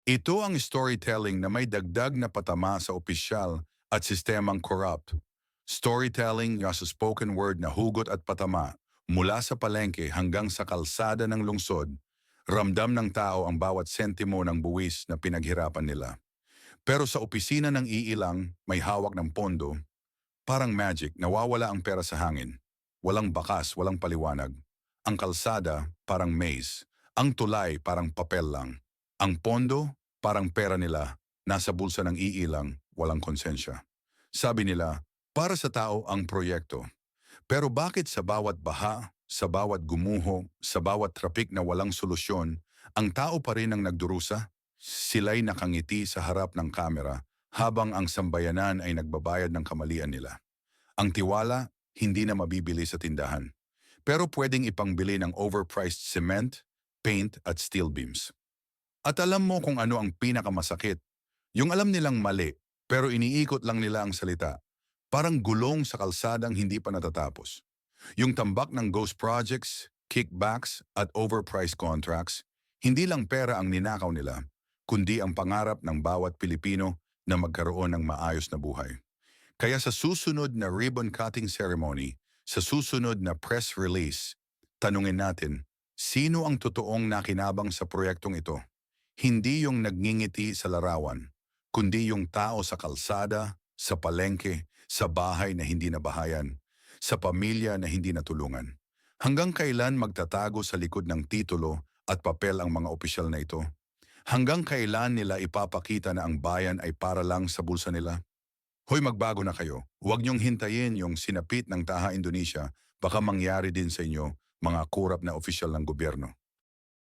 Ito ang storytelling na may dagdag na patama sa opisyal at sistemang corrupt. Storytelling na sa spoken word na hugot at patama mula sa palengke hanggang sa kalsada ng lungsod, ramdam ng tao ang bawat sentimo ng buwis na pinaghirapan nila. Pero sa opisina ng iilang may hawak ng pondo, parang magic, nawawala ang pera sa hangin. Walang bakas, walang paliwanag. Ang kalsada, parang maze. Ang tulay, parang papel lang. Ang pondo, parang pera nila. Nasa bulsa ng iilang, walang konsensya. Sabi nila, para sa tao ang proyekto. Pero bakit sa bawat baha, sa bawat gumuho, sa bawat trapik na walang solusyon, ang tao pa rin ang nagdurusa? Sila'y nakangiti sa harap ng kamera habang ang sambayanan ay nagbabayad ng kamalian nila. Ang tiwala, hindi na mabibili sa tindahan. Pero pwedeng ipangbili ng overpriced cement, paint at steel beams. At alam mo kung ano ang pinakamasakit? Yung alam nilang mali, pero iniikot lang nila ang salita. Parang gulong sa kalsadang hindi pa natatapos. Yung tambak ng ghost projects, kickbacks at overpriced contracts, hindi lang pera ang ninakaw nila, kundi ang pangarap ng bawat Pilipino na magkaroon ng maayos na buhay. Kaya sa susunod na ribbon cutting ceremony, sa susunod na press release, tanungin natin, sino ang totoong nakinabang sa proyektong ito? Hindi yung nagngingiti sa larawan, kundi yung tao sa kalsada, sa palengke, sa bahay na hindi nabahayan, sa pamilya na hindi natulungan. Hanggang kailan magtatago sa likod ng titulo at papel ang mga opisyal na ito? Hanggang kailan nila ipapakita na ang bayan ay para lang sa bulsa nila? Hoy, magbago na kayo. Huwag niyong hintayin yung sinapit ng Taha Indonesia, baka mangyari din sa inyo, mga kurap na opisyal ng gobyerno.